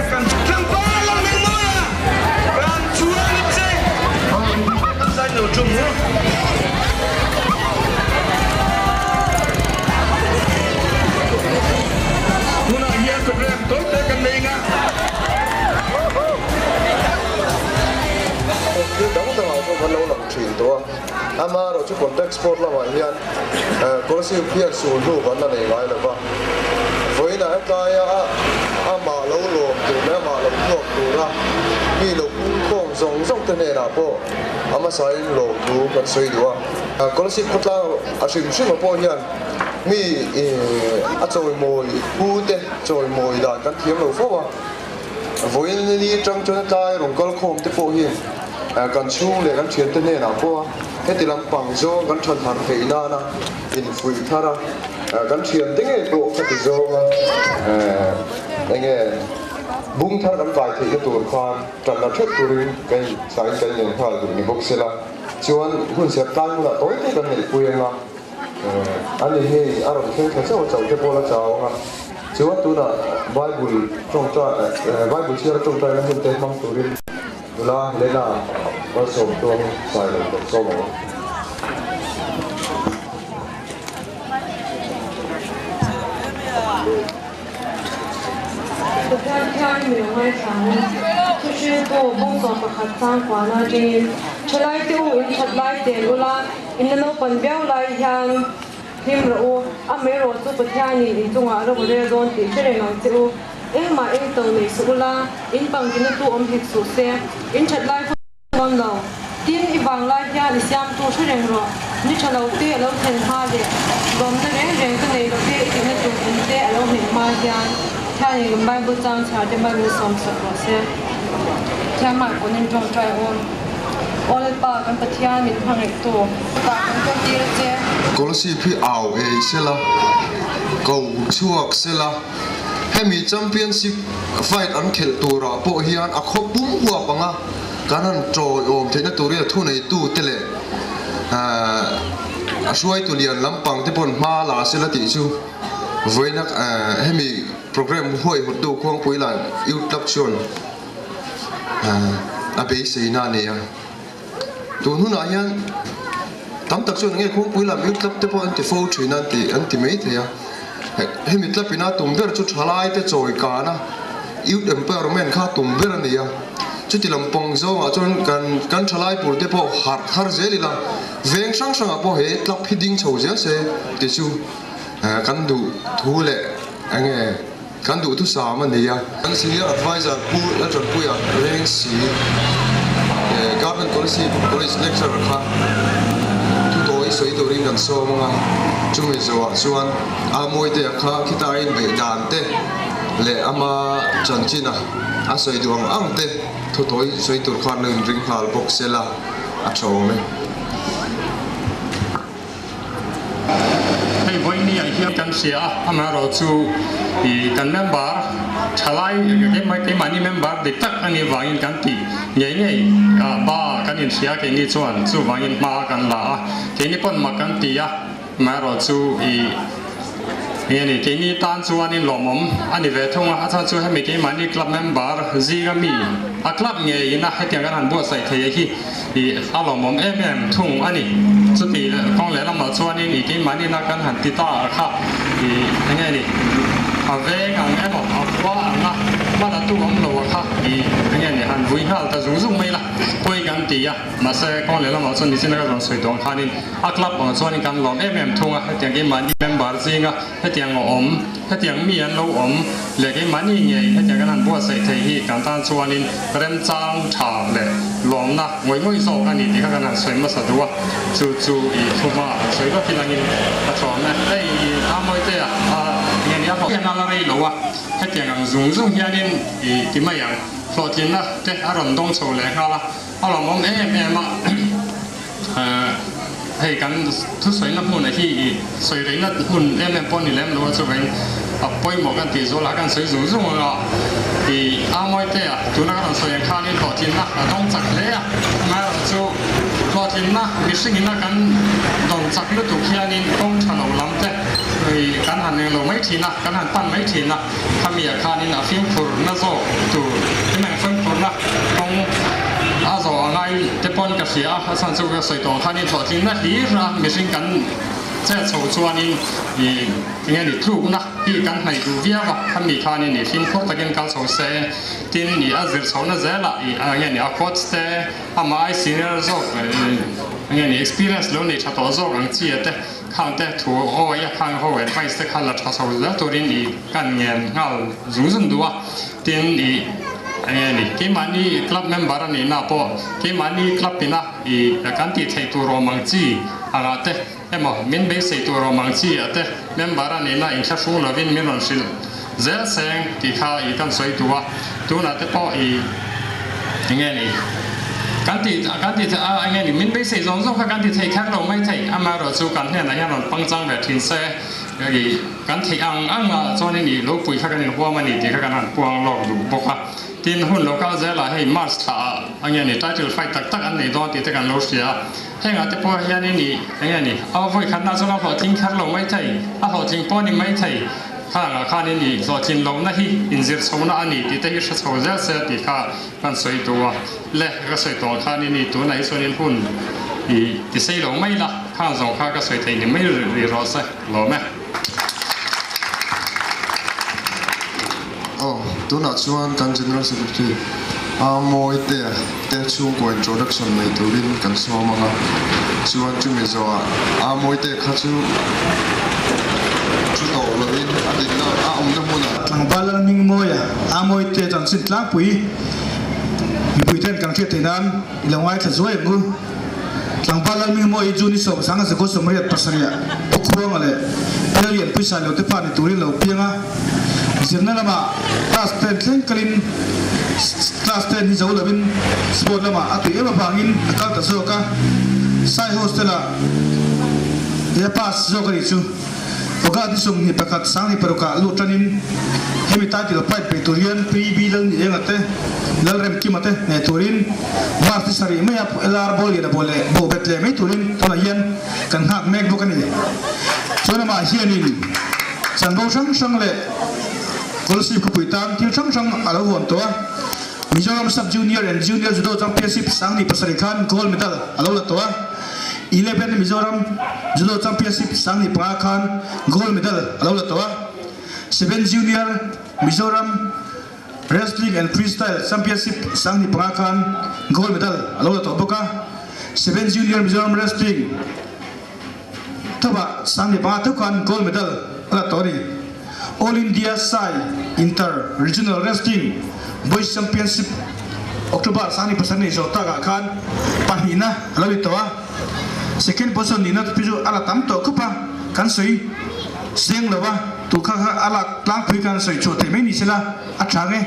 kan palang ng moya kan chuang che kan sai lo chung ho muna hiya ko rem to te kan lenga cái đóng tàu cho văn lâu làm chuyểnตัวama rồi chút context sport là vậy hiện có sự phiền sụt lún vẫn là này vậy là vậy với là cái mà lâu lùm từ nãy mà lâu thuộc từ ra vì lâu không giống giống thế này là po ama sai lâu tu vẫn suy đua có sự phát là sự mà po hiện mi chơi mồi u tê chơi mồi đã cái tiếng lâu phố với lý trong cho cái rồng có không thể po hiệnกันชูเลยกันเชียนตัวเนี่ยนะพวกเฮติลังปังโจกันชนหันเหน่านะอินฟุยท่าระกันเชียนตั้งไงตัวกันติโจกันยังไงบุ้งท่ากันไปที่ตัวความจันทร์เชิดตัวนี้กันสายกันอย่างพาดูในบุกเสละชวนหุ่นเสียบตั้งละตัวที่กันเหนื่อยคุยมาอันนี้ให้อารมณ์เข้มแข็งเจ้าเจ้าจะโบราณเจ้ามาชวนตัวน่ะไบเบิลจงใจไบเบิลเชื่อจงใจนั้นเป็นเต็มมังตัวนี้là lên là có số tuồng phải là số một thực ra theo mình hay sáng tôi chưa có bông gió và khát sang quá na đi trở lại tiêu in thật lại tiền là in nó phần béo lại hàng thêm rồi mấy rồi tôi bật theo nhỉ chung à đâu có để rồi thì cái này nói tiêu em mà em tàu này số là em bằng cái nó tu hết số xe em chặt lại không đâu tiền em bằng lại ra thì xem tu số tiền rồi như chặt đầu tiên lâu thành hoa đấy còn cái này đầu tiên thì nó tu tiền đấy lâu thành hoa ra theo những bài bút trang trả cho bài bút xong sắp rồi xe theo mặt của nên trong trai ôn lên ba cái bát thiên mình hàng này tu cả cái kia chứ có sự phi ảo ấy sẽ là cầu chuộc sẽ là hemi championship fight an khel tura po hian a kho bum huwa panga kanan troi om thena turi thu nei tu tele a suai tu lian lampang te pon ma la sela ti chu voinak hemi program hoi hot do khong poila youtube chon a be se na ne ya tu nu na hian tam tak chon nge khong poila youtube te pon te fo thina ti an ti mai the ya hemi tlapina tumber chu thalai te choi kana youth empowerment kha tumber ania chuti lampong zo a chon kan thalai pur te po har zelila veng sang sang po he tlap hiding chho ja se te chu kan du thu le ange kan du tu sa ma nia kan senior advisor pu la chon pu ya reng si government college lecturer kha soi tu ring kan so mga chung zo chuan a moi te kha khitarin be dan te le ama chanchina a soi duang ang te thu toi soi tur khan ring hal box sela a chome hei voi ni ai hiam kan sia ama ro chu I kan member thalai ke mani member de tak ani wangin kan ti ngei ba kan in sia ke ni chuan chu wangin ma kan la ke ni pon ma kan ti ya ma ro chu ni ke ni tan chuan in lomom ani ve thonga a cha chu he mi ke mani club member zigami a club ngei na he tiang kan han bo sai thei hi I alomom thung ani chu ti kong le lam ma chuan ni ke mani na kan han ti ta kha I ngei ni a ve ngang em a kwa na ma da tu om lo kha I ngei ni han vui hal ta zung mai la poi kan ti ya ma se kong le lam ma chuan ni sin ka ron soi dong kha ni a club ong chuan kan lom thung a he tiang ke mani member zinga he tiang om he tiang mi an lo om le ke mani ngei he tiang kan han bo sai thei hi kan tan chuan in rem chang tha le lom na ngoi zo ani ti ka kan han soi ma sa duwa chu I thuma soi ba kilangin a chon na ei a moi te a ngei ya ho na la rei lo wa he tiang ang zung hianin I ti mai yang flotin na te a ron dong chho le kha la a lo mom ma hei kan thu soi na mun hi soi rei na mun pon ni lem lo chu ven a poi mo kan ti zo la kan soi zung la I a moi te a tu na kan soi kha ni flotin na a dong chak le a ma chu flotin na mi sing na kan dong chak lu tu khianin kong chano lam te kan han lo mai thina kan han pan mai thina khamia khanin a film phur na zo tu timang film phur na kong a zo ngai te pon ka sia a san chu ga soi tong khanin tho tin na hi ra missing kan che chou chuanin nghe ni thu na hi kan hai du via wa khami khanin ni film phur takin kal chou se tin ni a zir chou na zela nghe ni a coach te ama ai senior zo nghe ni experience lo ni cha to zo ang chi te khang te thu o ya khang ho wen pai se khala tha so la torin ni kan ngen ngal zung zung duwa tin ni nghe ni ke mani club member ni na po ke mani club pina kan ti thai tu ro mang chi ara te emo min be se tu ro mang chi ate member ni na in kha shu lo vin min ron sil zel seng ti kha kan soi tuwa tu na te po nghe ni kan ti nghe ni min be se zong zong kha kan ti thai khak lo mai thai ama ro chu kan he na ya ron pang chang ve thin se kan thai ang cho nên ni lo pui kha kan ni hua ma ni ti kha kan han puang lo du boka tin hun local zela hei mars tha nghe ni title fight tak an nei do ti te kan lo sia henga te po ya ni nghe ni a voi khan na zo na ho ting khak lo mai thai a ho ting po ni mai thai kha ni zo tin lo na hi injir chona ani ti te hi sha chho za se ti kha kan soi to le ka soi to kha ni tu nai so nin hun ti sei lo mai la kha zo kha ka soi thai ni mai ri ro sa lo me tu na chuan kan general secretary moi te chung ko introduction nei turin kan so manga chuan chu mi zo moi te kha chu to lovin adin na na muna tlang balang ming moya moi te tang sin tlang pui mi pui ten kan khet nan ilawai tha zoi mu tlang balang ming moi juni so sanga se ko so mai pasaria pukhuang ale alien pui sa lo te pa ni turin lo pianga zirna lama class 10 tlen kalin class 10 ni zo lovin sport lama atu ema bangin akal ta zo ka sai hostela ya pass zo ka ri chu oga di sum ni pakat sang ni peruka lu tanin hemita ti pai petorian pb dal ni engate dal rem kimate ne turin marti sari me ap elar bol ya bole bo betle me turin tola yen kan hak mek bokani sona ma hianin san bo sang le kolsi ku puitam ti sang alo won to Mizoram sub junior and junior judo championship sang ni pasari khan gold medal alo la to 11 Mizoram judo championship sang ni pa khan gold medal alo la to 7 junior Mizoram wrestling and freestyle championship sang ni pa khan gold medal alo la to boka 7 junior Mizoram wrestling thaba sang ni pa to khan gold medal ala to ri all India sai inter regional wrestling boys championship October sang ni pasani so ta ga khan pahina alo li to second position ni na pisu ala tam to kupa kan soi seng lawa tu kha ala tlang pui kan soi cho te me ni sila athange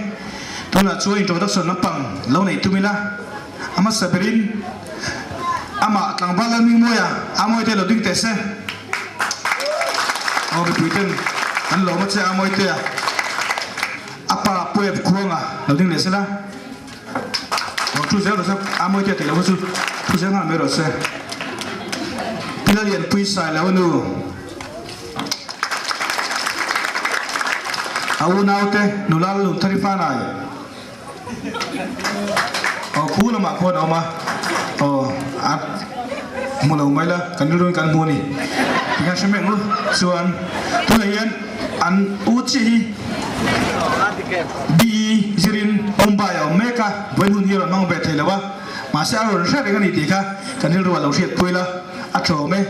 to na chu introduction na pang lo nei tumila ama saberin ama tlang bala mi moya amoi te lo ding te se o bi puiten an lo ma che amoi te apa poe kuanga lo ding le sila o tu zero sa amoi te lo su tu zero me ro se Pilarian pui sai la nu au naute nulal lu tharifa nai o khula ma khon au ma o at mulo mai la kan run kan muni ga shemeng lu suan tu yan an uchi bi jirin omba ya meka boy hun hiro mang be thelawa ma sa ro sa de kan ti kha kan ru lo riat puila a tro me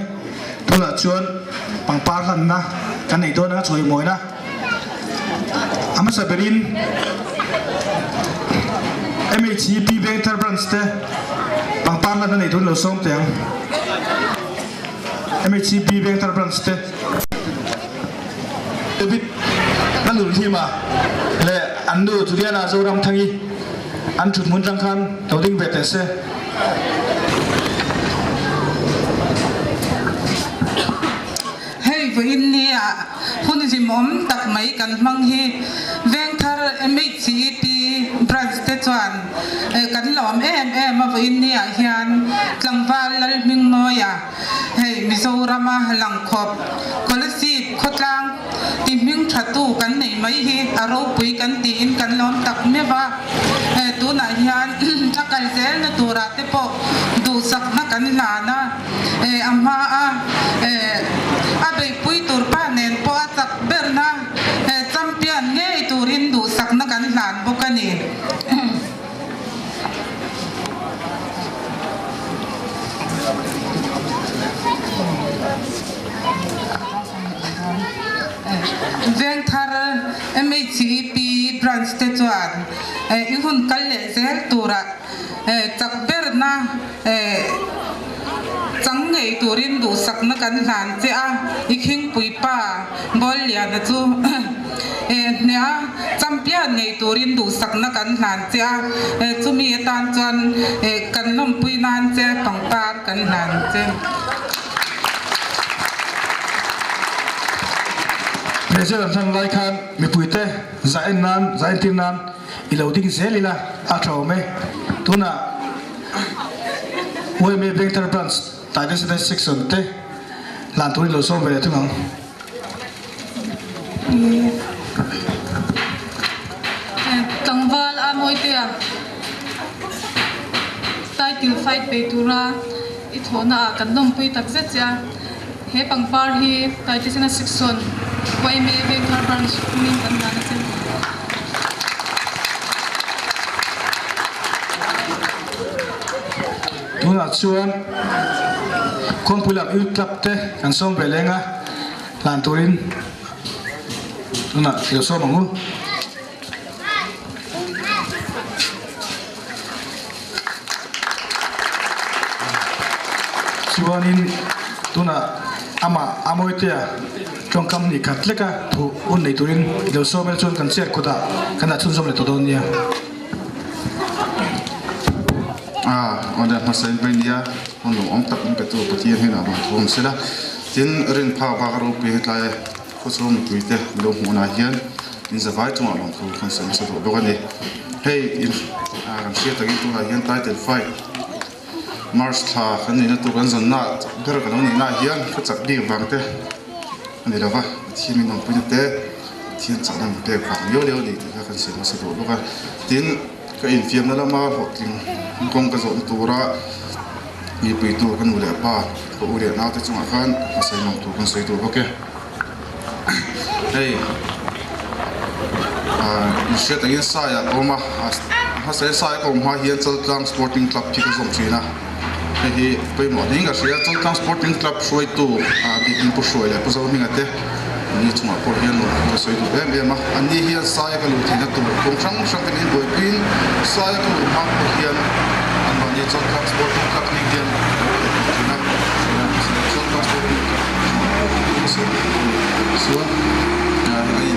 tu la chuan pang par han na kan nei do na choi moi na ama saberin MHP Bank branch te pang par na nei do lo som teng MHP Bank branch te David nan lu thi ma le an du Juliana Zoram thangi an thut mun jang khan to ding ve te se với India, hôm nay mom đặt máy cần mang hi, ven thar MHCP branch te chuan, cần lom em mà với India hian, lang val lal ming moya, hey Mizoram lang khop, kolasi khotla ming thatu kan nei mai hi aro pui kan ti in kan lom tak me wa tu na hian akal zel na tura te po du sak na kan la na amma a be pui tur pa nen po atak ber na champion nge turin du sak na kan lan bo kani Veng thar MHCP branch te chuan I hun kal le zel tura chak ber na chang ngei turin du sak na kan hlan che a I khing pui pa bol lia na chu ne a champion ngei turin du sak na kan hlan che a chu mi tan chuan kan lom pui nan che pangpar kan hlan che President Sang Lai Khan mi puite zain tin nan iloading zelila athome tuna we me vector branch taide se section te lan turi lo so vele tungang tangwal amoy tia title fight pe tura ithona kan nom pui tak zecha he pangpar hi taide se section why me vector branch min kan na chen tuna chuan kon pulam u club te kan som belenga lan turin tuna lo so mangu chuanin tuna ama amoitia trong kam ni khatleka thu un nei turin lo so mel chon kan cher kuda kana chun som le to don nia onda masain bainia on lo om tak pe tu patien hena ma thom sela tin rin pha ba ro pe tlai ko som tuite lo mona hian in za vai tu along ko kan sem sa do gani hey in ram sia ta gi tu hian title fight mars tha kan ni na tu kan zon na gar kan ni na hian ko chak di wang te ani la va thi min on pu te thiên chak nam pe ka yo leo ni ka kan sem sa do ga tin ka in fiam na lama ho ting kong ka zon tura ni pui tu kan ule pa ko ule na te chunga khan asai nam tu kan sei tu okay hey in shit again sa ya oma ha sai sa ko ma hian chal tlang sporting club ki ka zom china he pui mo ding ga sia chal tlang sporting club shoi tu bi in pu shoi la pu zo ninga te ni chunga por hian lo ko sei tu em em ani hian sa ya ka lu thina tu kong sang sang kan in boi pin sa ya ka lu ma ko hian an ma ni chal tlang sporting club ni hian thina chal tlang sporting club so ai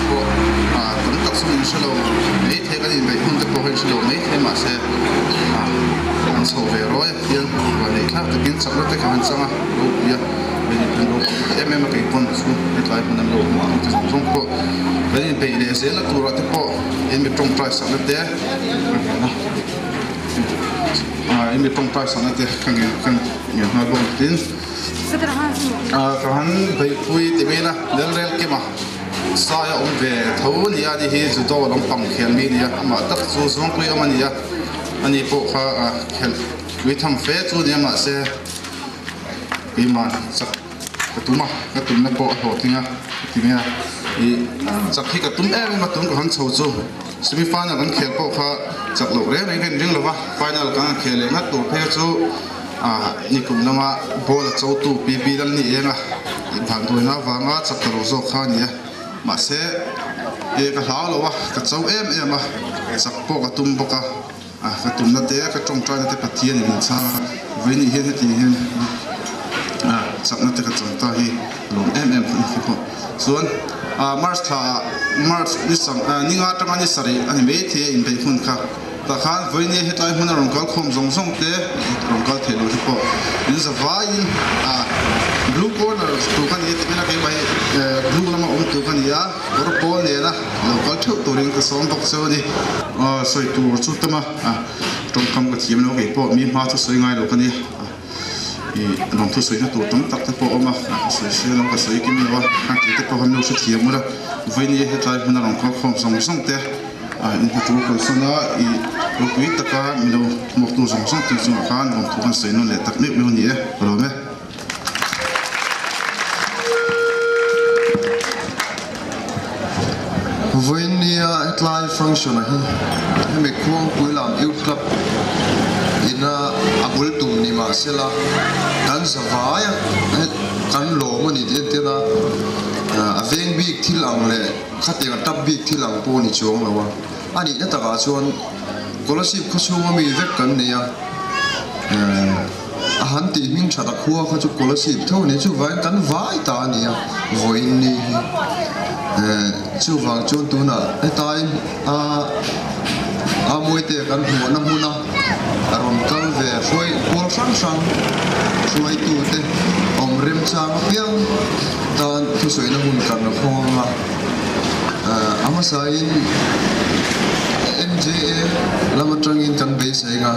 ko tam tak sum in shalo nei the ka in bai hun te po hin shalo nei the ma se an so ve roi hian wa nei kha te bin chak te kan changa lo ya em cái con xuống cái lại con nằm mà trong cô cái bị để sẽ là tụ ra thì cô em bị trong trái sản đấy em bị trong trái sản đấy càng nhiều hơn luôn tin hắn bị quỳ thì bên là đến lên cái mà sai ông về thấu ni đi hi chủ to lòng bằng khen mi ni mà tất số xuống quỳ ông ni anh đi bộ ha khen quỳ thầm phế chú ni mà sẽ bị mà katuma katum na po ho tinga tinga I chakhi katum em ma tum ko han chho chu semi final kan khel po kha chaklo re nei gen ring lova final kan khele na tu phe chu ni kum lama bol chho tu pp dal ni enga bhan tu na wanga chaklo zo kha ni ma se e ka hla lo wa ka chho em ma sak po katum po ka katum na te ka tong tra na te pathian ni cha ve ni he ti hen sắc nát cái trong ta hi long em phi po suan mars tha mars ni sang ni nga tang ani sari ani me the in bei hun kha ta khan voi ni hetlai hun rong kal khom zong zong te rong kal the lo po in za vai blue corner tu kan ye te na kai bai blue lama tu kan ya or pol ne na lo kal thu tu ring ka som bok so ni soi tu chu tama trong kam ka thiam lo ke po mi ma chu soi ngai lo kan ni nông thu soi na tu tam tak te po oma soi soi long ka soi kim lewa ka ki te po ham lo se thiam mura voi ni he trai huna rong khom song song te in tu ko sona I lo kui taka milo mo tu song song tu song khan nông thu kan soi no le tak me me ni e ro me voi ni apply function hi me khuang pui lam youth club ina abul tum ni ma sela kan savaya kan lo mani te na aveng big thilang le khate ga tab big thilang po ni chong lawa ani na taka chuan scholarship khosuma mi vek kan ne ya ahan ti ming thata khuwa kha chu scholarship tho ne chu vai kan vai ta ni ya voi ni chu wang chon tu na time moi te kan hu na huna aron kal ve foi por sang sang suai tu te om rem chang piang tan thu soi na hun kan na khoma ama sain MJA lama trangin kan be sai nga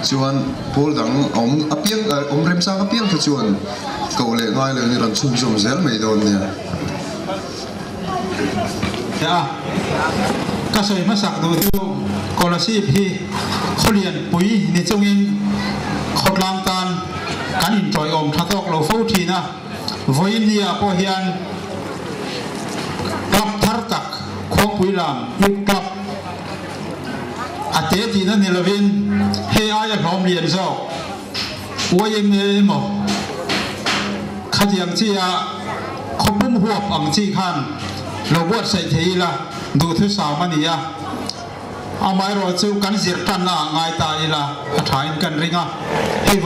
chuan pol dang om rem sang apiang ka chuan ko le ngai le ni ran chum chum zel mai don ne ya ka soi ma sak do tu scholarship hi kholian pui ni chungin khotlang tan kan in toy om thatok lo fo thi na voin nia po hian kap thar tak khong pui lam ip kap ate ti na ni lovin he aya hlom lian zo wai me mo khadiang chi a khopum huap ang chi khan lo wat sai thei la du thu sa mania amai ro chu kan zir tan na ngai ta ila athain kan ringa hei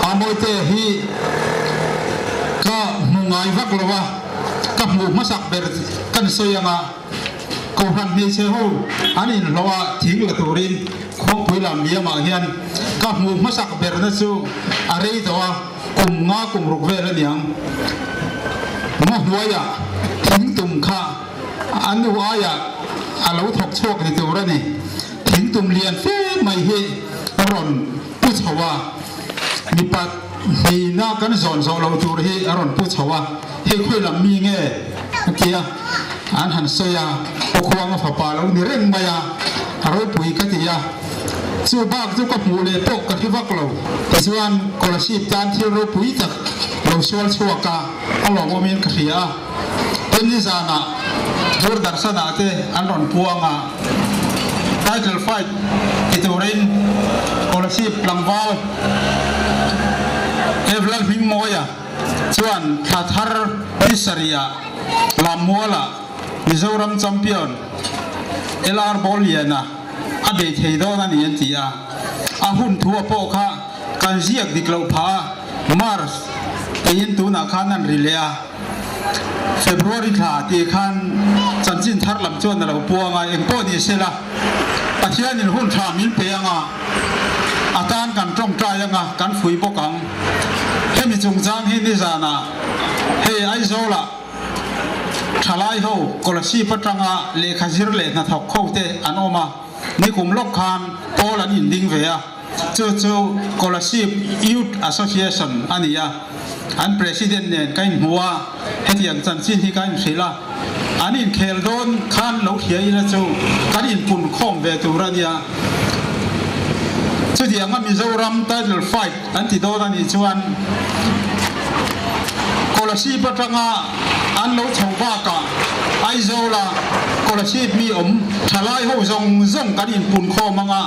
amoi te hi ka mungai vak lowa ka mu masak ber kan soyanga ko han ni se ho anin lowa thing la turin khop pui lam bia ma hian ka mu masak ber na chu arei towa kum ruk ve la niang mo huaya thing tum kha anu aya alo thok chok ni tu ra ni thing tum lian fe mai he ron pu chawa mi pat ni na kan zon zo lo tur hi aron pu chawa he khoi lam mi nge kia an han soya o khuang fa pa lo ni reng maya aro pui ka ti ya chu bak chu ka pu le pok ka thi vak lo chuan scholarship tan thil ro pui tak lo sual chuaka along o min ka ria ni zana jor darsana te anron puanga title fight iturin scholarship langwal evlal bing moya chuan thathar bisaria lamola mizoram champion elar boliana abe theido na ni antia ahun thua po kha kan ziak diklo pha mars tein tu na khanan rilea February tha ti khan chanchin thar lam chon na lo puanga engpo ni sela pathian in hun tha min pe anga atan kan trong trai anga kan fui pokang hemi chung jang hi ni zana he ai zola thalai ho kolasi patanga le khazir le na thok khote anoma ni kum lok khan pol an in ding ve a chu kolasi youth association ania an president ne kain huwa hetiang chanchin hi kain thila anin khel don khan lo thiai la chu kanin pun khom ve turania chu dianga mizoram title fight anti do ani chuan kolasi patanga an lo chongwa ka aizola kolasi mi thalai ho zong kanin pun khomanga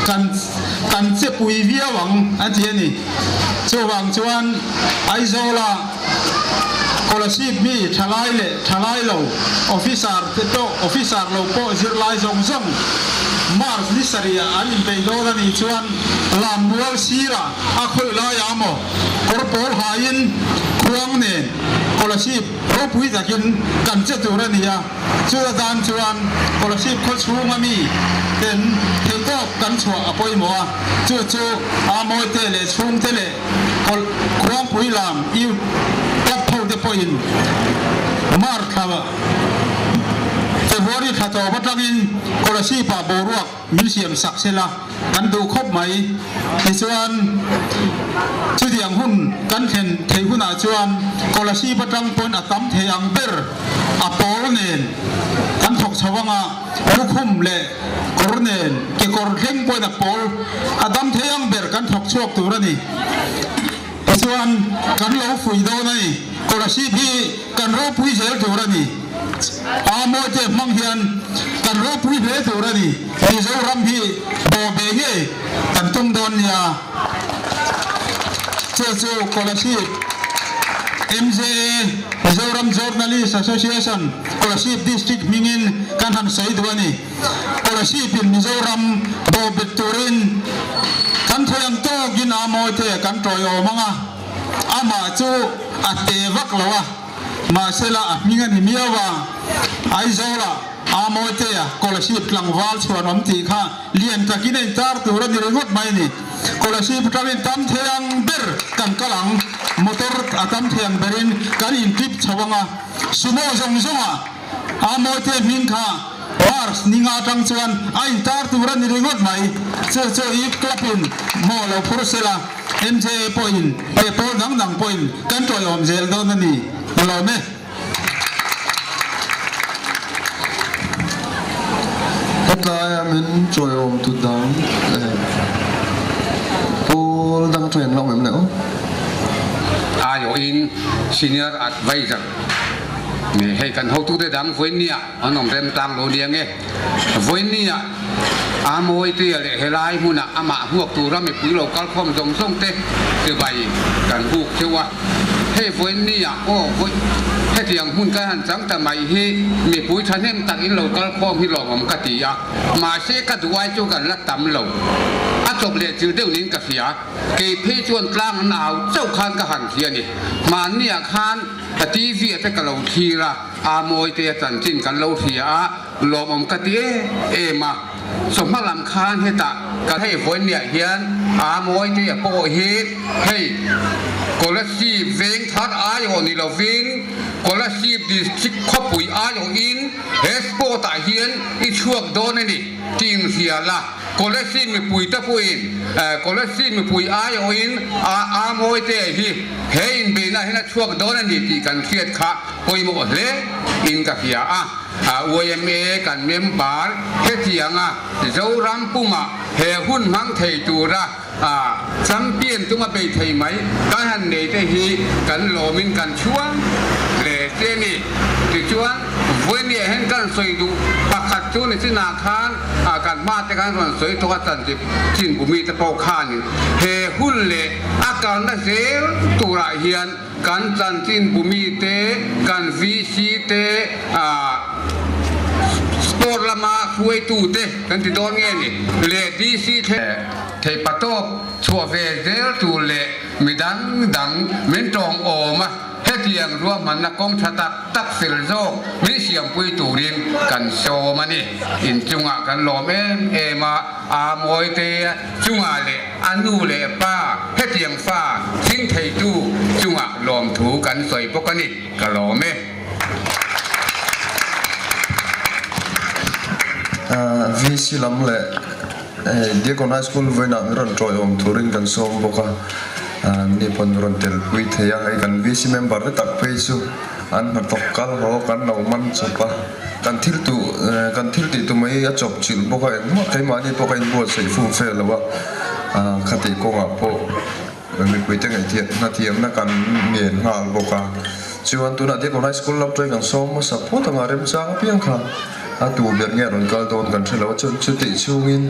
kan che pui via wang atiani chuwang chuan aizola kolasi mi thalai lo officer lo po zir lai zong mars ni saria anin pe do ni chuan lam mual sira a khoi la yamo korpol hain khuang ne kolasi ro pui takin kan che turania chuan kolasi khol chunga mi ten theko kan chua apoi mo chu amoi te le chung te le khuang pui lam iu tap phau de poin mar khawa February khato batangin kolasi pa boruak museum saksela kan du khop mai chuan ชุดอย่างหุ่นกันเห็นเทหุ่นอาจวนกอลชีประจังปนอัตมเทียงเบอร์อปอลเนนกันถกชาวงาลูกหุ่มเล่กอร์เนนเกกอร์เข่งปนอปอลอัตมเทียงเบอร์กันถกชวกตัวนี้ส่วนกันเราฝุ่ยโดนนี่กอลชีพี่กันเราพุ่ยเซลตัวนี้อาโมเจมังเฮียนกันรู้ผู้เลี้ยตัวนี่ที่เจ้ารำพี่โบเบเกกันตุ้งโดนยาเจ้าคอลชีพ MJA เจ้ารำ Journalist Association คอลชีพ District มิงินกันหันใส่ตัวนี่คอลชีพเป็นเจ้ารำโบเบตูรินกันทยังโตกินอาโมเจกันโตโยมังอ่ะอามาจูอัตเตวักละวะมาเสละมิงันหิมีวะไอโซละอาโมเตียคอลชีพหลังวาลชวนอมตีข้าเลียนตะกินอินตาร์ตัวรันดิรถไม่นี่คอลชีพทำเป็นตั้มเทียงเบอร์กันกลังมอเตอร์ตั้มเทียงเบอรินกันอินทิปชาวงาสุโมซงซงอาโมเตียมิงข้าวาร์สนิงาจังชวนอินตาร์ตัวรันดิรถไม่เจ้าอีกคลับอินโมเลพุรเซลาMJA point เปโป้ดัง point กันตัวยอมเซลโดนนี่เราเนี่ยก็ได้มันช่วยอมทุดดังผู้ดังเทรนเราเหมือนเนาะอายุอิน senior advisor นี่ให้กันเขาทุกได้ดังไว้เนี่ยอันนั้นเริ่มตั้งโลเดียงเองไว้เนี่ยอาโมยเตียเลยเฮลายมุนะอามาพวกตัวเราไม่ปุ๋ยเรากัลคอมส่งส่งเตะเดี๋ยวไปกันพูกเชื่อว่าให้ไว้เนี่ยโอ้ไว้ให้เตียงหุ่นกันจังแต่ไม่ให้มีปุ๋ยทันเห็นตักอินเรากัลคอมที่เราผมกติยามาเสกัดไว้จูกันละตำเราอาจบเลยจืดเดี๋ยวนี้กับเสียเกี่ยเพชวนกลางหนาวเจ้าคานกับหันเทียนี่มาเนี่ยคานแต่ทีวีแต่กับเราทีละอาโมยเตียจันจินกันเราเทียเราผมกติเอมาสมมาลำคานให้ตะกันให้ฝนเนี่ยเฮียนอาโมยเตียโปเฮดให้กอลชีเวงทัดอายอนี่เราเวงกอลชีดิสิกขบุยอายออินเฮสโปตาเฮียนอีช่วงโดนนี่จริงเสียละกอลชีมีปุยตะปุยกอลชีมีปุยอายออินอาโมยเตียฮีเฮอินเบน่าเห็นช่วงโดนนี่ที่กันเครียดขาปุยหมดเลยอินกับเฮียOMA กันเมมบาร์เฮตียงเจ้ารำปุ่มเฮหุ่นมังเทจูระสัมเปียนจุมาไปไทยไหมกันหันเนเตฮีกันโลมินกันช่วงเลเจนี่ติช่วงวันนี้เห็นกันสวยดูปักขัดจูในที่นาคานกันมาแต่กันส่วนสวยตัวจันจิจินบุมีตะโปคานเฮหุ่นเลอาการนั่นเซลตุระเฮียนกันจันจินบุมีเตกันวีซีเตสปอร์ตละมาช่วยตูเตกันที่โดนเงี้ยนี่เลดีซีเทปะโต้ชัวเวเดลตูเลมีดังเมนตองโอมาเฮตียงรวมมันนักกองชะตักเซลโซมีเสียงปุยตูรินกันโซมานี่อินจุงะกันหลอมเอมาอาโมยเตจุงะเลอันนูเลป้าเฮตียงฟ้าทิ้งไทตูจุงะหลอมถูกันสวยปกนิกันหลอมวิสิลัมเล่เด็กคนไฮสคูลเวนังรันทรอยอมทูรินกันส่งบุกนี่พนรันเตลวิทยาให้กันวิสิเมมบาร์ตักเพซูอันนักตกกัลโหกันเรามันสปะกันทิลติตุไม่จบจิลบุกเองมาใครมานี่บุกเองบัวใส่ฟูเฟลแล้วว่าคติกงอ่ะพอมีคุยตั้งไอเทียนนาทีนักการเมียนหาบุกชวนตัวนักเด็กคนไฮสคูลรับทรอยกันส่งมาสับพอตั้งอาเรมซ่าเพียงค่ะตัวเบียร์เงี้ยรอนก็โดนกันเชื่อว่าชุดติชูงิน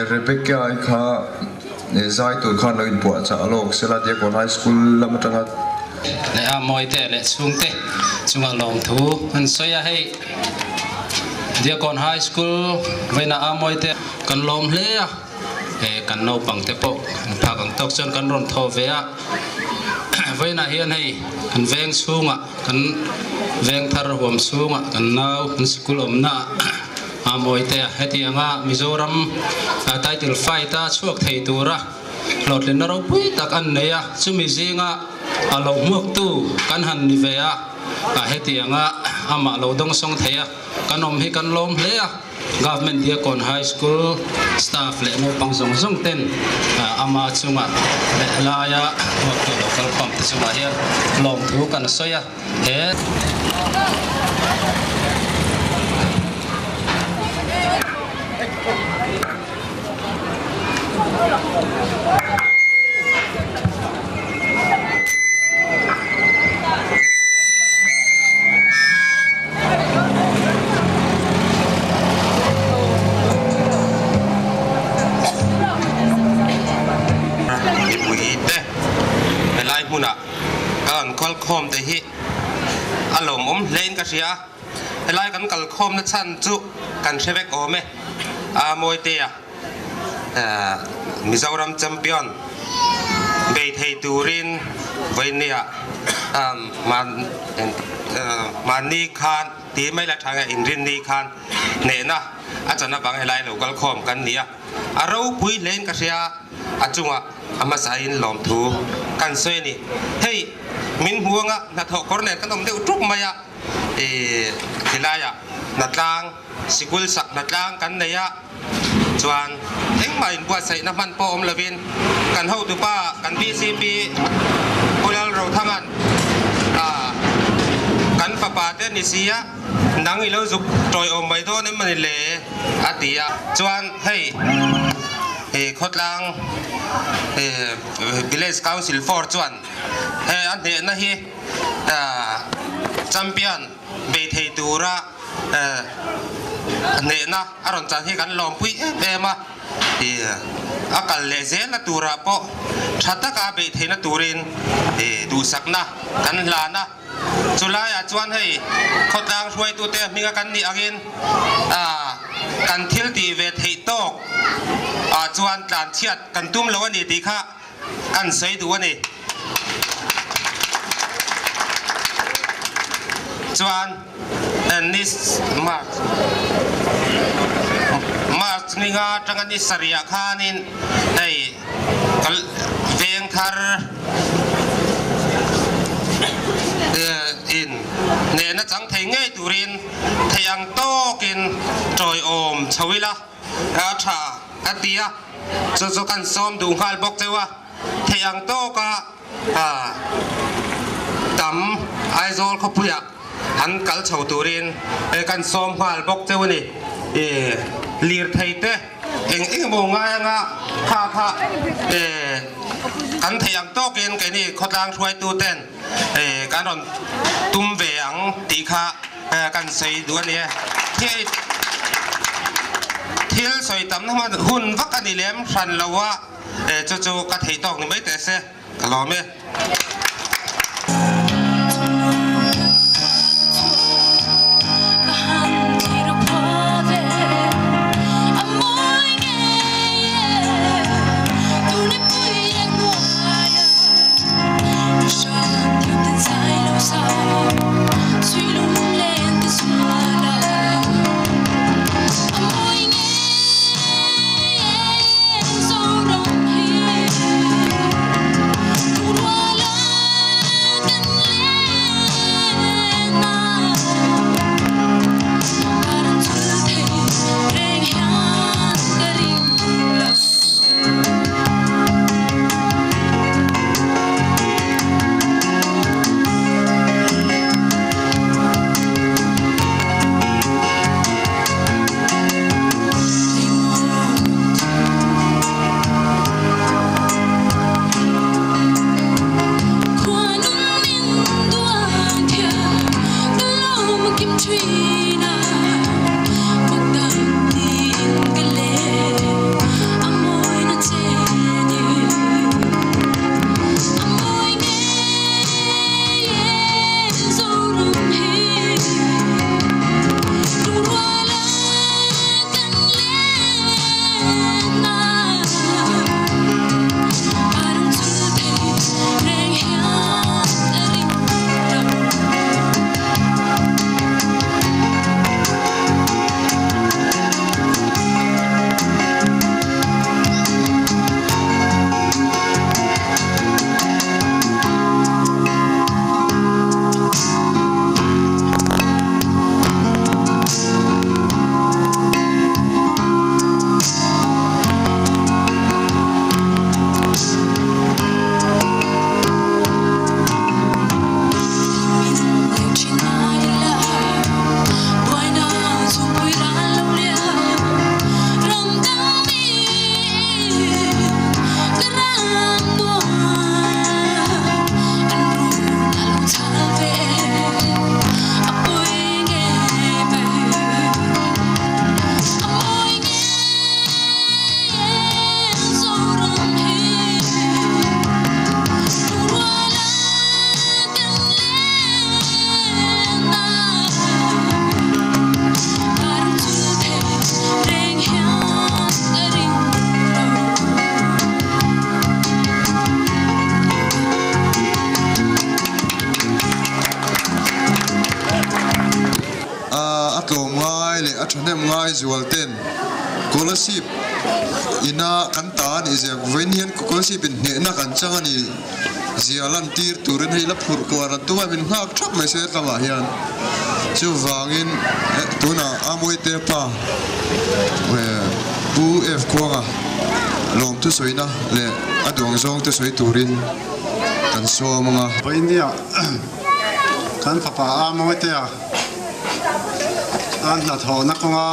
เรเบคก้าอีกค่ะใจตัวข้าเราอินปวดจากโลกเสร็จแล้วเด็กคนไฮสคูลแล้วมันจังหัดและอามอยเตะและซุงเตะซุงลมทูมันสวยให้เด็กคนไฮสคูลเวน่าอามอยเตะกันลมเลี้ยกันโนปังเตปพากันตกจนกันรอนทอเวียเวน่าเฮียนให้กันเวงสูงกันเวงทาร์หวมสูงกันนาวกันสกุลอมนาอามอยเตะเฮตียงมิโซรัมไทติลไฟตาช่วงไทยตัวระหลอดเลนเราปุยตักอันเนียซุมิซิงอาลงมุกตูกันหันนิเวียเฮตียง ama lo dong song thaya kanom hi kan lom hle a government dia kon high school staff le no pang song song ten ama chunga le la ya local pump chunga hi lom thu kan soya he muna kan kol khom te hi alom lein ka sia helai kan kal khom na chan chu kan shevek ome a moi te ya Mizoram champion be thei turin vainia mani khan ti mai la thanga inrin ni khan ne na achana bang helai lo kal khom kan nia aro pui lein ka sia achunga ama sain lom thu kan soi ni hey min huanga na tho kornet kan om de utuk maya hilaya na tlang sikul sak na tlang kan neya chuan eng mai bua sai na man po om lovin kan ho tu pa kan BCP ulal ro thangan kan papa te ni sia nang ilo zuk toy om mai do ne man le atia chuan hey khotlang village council for chuan an de na hi champion be thei tura ne na aron chan hi kan lom pui ema akal le zel na tura po thata ka be thei na turin du sakna kan la na chulai a chuan hei khotlang hruai tu te minga kan ni agin kan thil ti ve thei tok chuan tlan chiat kan tum lo ani ti kha kan sei du ani chuan nis march ninga tangani saria khanin ei kal veng thar in ne na chang thei ngei turin theiang tokin troi om chawila a tha atia so kan som du hal bok chewa theiang to ka tam aizol khopuya han kal chho turin kan som hal bok chewani lir theite eng mo nga nga kha kan theiang tokin ke ni khotlang hruai tu ten kan ron tum veang ti kha kan sei du ani thil soi tam na hun vak ani lem hran lawa chu ka thei tok ni mai te se kalome Hãy subscribe cho kênh Ghiền Mì Gõ để không bỏ lỡ athanem ngai zualten scholarship ina kan ta ni je venian scholarship in ne na kan changani zialan tir turin hei la phur ko ara tuwa min hak thap mai se kama hian chu wangin tuna amoi te pa we bu f kwanga lom tu soina le adong zong tu soi turin kan so mga vainia kan papa amoi te a an na thona konga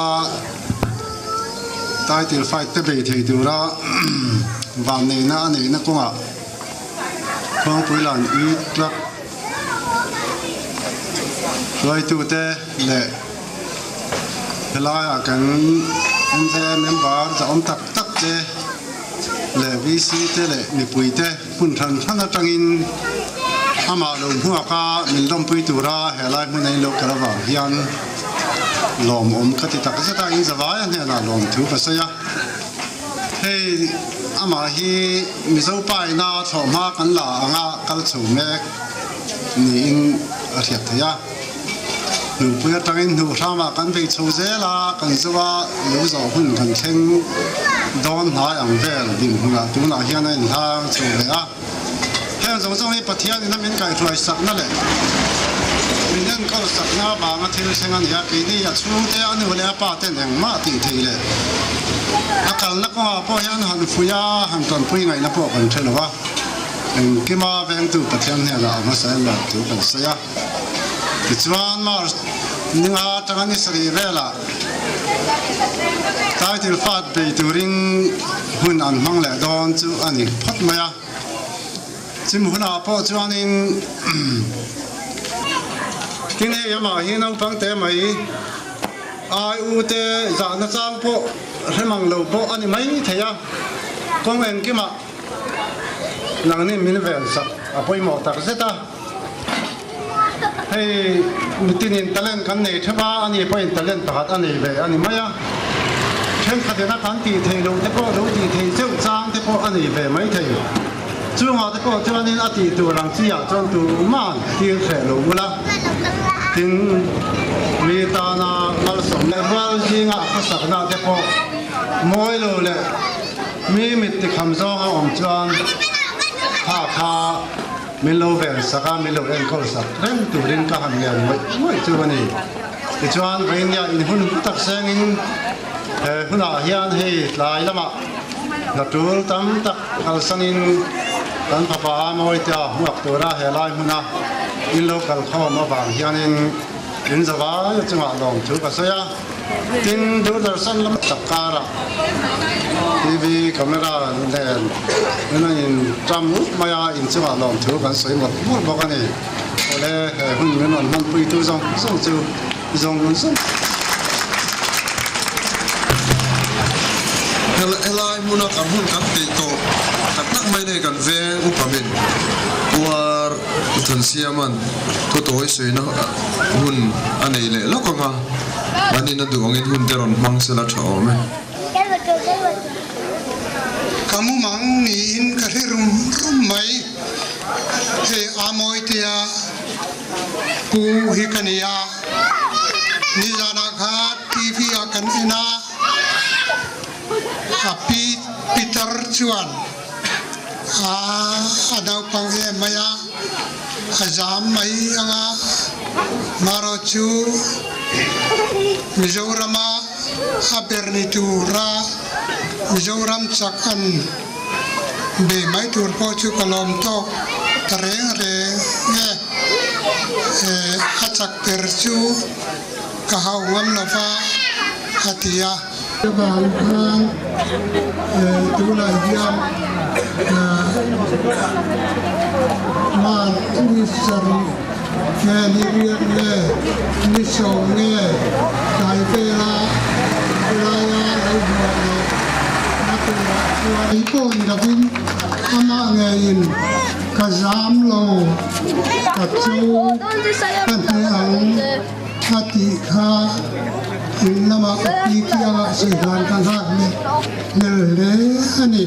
title fight te be thei dura van nei na konga kong puilan i trak loi tu te le helaya kan nze member za om tak tak te le vc te le ni pui te pun than thana tangin ama lo huwa ka min dom pui tu ra helai mun nei lo karawa hian lom om khati tak zata in zawaya ne na lom thu ka saya hey ama hi mizo pai na thoma kan la anga kal chu me ni in a thiat thaya nu puya tangin nu thama kan ve chu zela kan zuwa lu zo hun kan theng don hai ang vel dim hunga tu na hian in hang chu le a hen zong zong hi pathian in min kai thlai sak na le min nen kal sak na ba nga thil sengan ya ki ni ya chu te anu le pa te neng ma ti thei le akal na ko po hian han fuya han ton pui ngai na po kan thelo wa ki ma veng tu pathian ne la ma sa la tu kan sa ya ti chuan ma ninga tangani sari vela title fat be turing hun an mang le don chu ani phat maya chim huna po chuan in king he yama hi nang pang te mai ai u te za na chang po remang lo po ani mai theya kong en ki ma nang ni min vel sak apoi mo tak zeta hey mitinin talent kan nei thaba ani point talent pakhat ani ve ani maya then khadena kan ti thei lo te po lo ti thei cheu chang te po ani ve mai thei chuanga te po chuanin ati tu rang chi ya chon tu man ti khe lo bula tin mi ta na mal som le mal jinga khasak na te po moi lo le mi mit ti kham zo ha om chuan kha min lo vel saka min lo en khol sak rem tu rin ka ham lian moi chu ani ti chuan vainia in hun tak seng in huna hian hei lai lama na tul tam tak al sanin kan papa moi ta huak tura helai huna in lo kal khom awang hianin in zawa chunga lom chu ka saya tin durdarshan lam takara tv camera len nana in tram maya in chunga lom chu kan soi mot mot bokani ole hun men on man pui tu zong song chu zong lun song helai muna kan hun kan te to tak mai nei kan ve upamin war thun siaman to toy soina hun anei le lokanga mani na duangin hun deron mangsela thome kamu mang ni in kahirum mai he amoi tia pu hikania ni jana kha tv akan ina api Peter chuan adau pang he maya azam mai anga marochu Mizorama apernitura Mizoram chakan be mai tur po chu kalom to tareng re nge achak perchu kahau ngam lova hatia ban han tula yam man ni sari nghe ni riêng nghe ni sầu nghe đại phê la ya lấy hoa na tu la ai con gặp in ama nghe in cả giám lô cả châu kan thế ang hati kha in nama kapi kia si gan kan ha ne le ani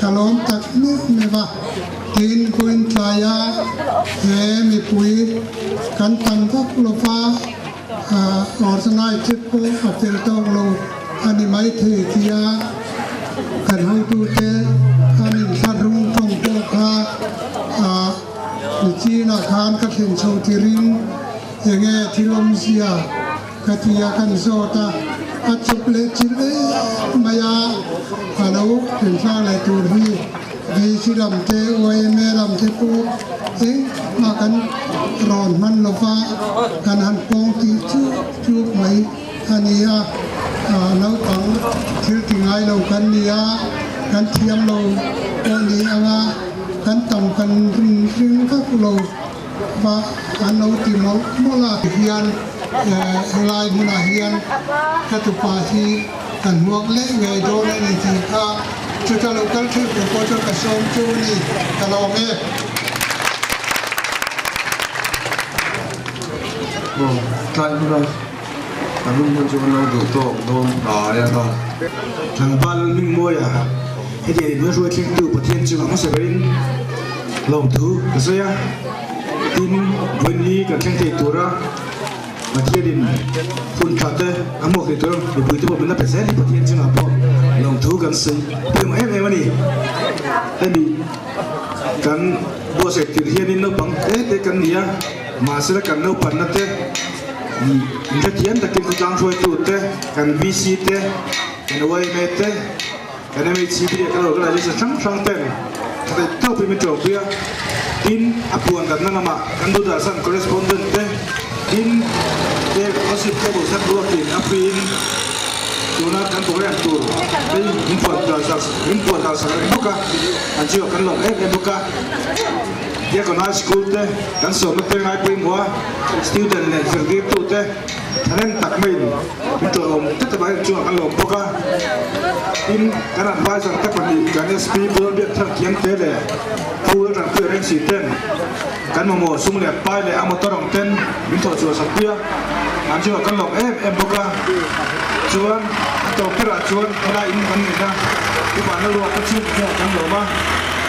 kalom tak ne ba tin kuin saya he mi pui kan tang kok lopa organize ko apel tong lo ani mai the tia kan ho tu te ani sa rung tong to kha ni chi na khan ka thin chho ti rin enge thilom sia ka tia kan so ta a chup le chi le maya alo tin sa le tu hi vi si lam te oi me lam te pu mà kan ron man lo fa kan han pong ti chu mai ania nấu pang thil ti ngai lo kan nia kan thiam lo ni anga kan tam kan ring ka lo ba an lo ti mo la hian lai muna hian ka tu pa hi kan muak le ngai do le ni ti kha chu cha lo kal thu ko cho ka som chu ni ka lo me Tại vì anh muốn cho nó được tốt nó ya ta thằng ba mình mua à cái gì nó rồi thiên tử bậc thiên chứ không sẽ bên lòng thứ cái gì à tin vấn lý cái thiên tử tu ra mà thiên đình phun thật đấy anh mua cái tu thì bữa tôi mình là phải xét thì bậc thiên chứ nào bỏ lòng thứ gần gì bây giờ em anh đi em đi kan bo se tir hian no bang te kan nia ma se kan no pan na te inta kian ta kin tang roi tu te kan bc te kan wai me te kan me chi bi kan ro la ji sang sang te ta to pi me to bia tin apuan kan na ma kan do da san correspondent te tin te osip te bo sa do tin apin tuna kan to ren tur ei import da sa buka anjio kan long buka dia kon high school te kan so me ngai pe mo student ne sergi tu te thanen tak mai to om te ba chu kan long buka in kan advisor te kon ni kan sp bo be thak kian te le fu ran pe ren si ten kan mo sum le pai le amotorong ten min to chu sa pia anjio kan long buka chuan to kira chuan ela in kan ni da ku ba na lo ka chu kan lo ba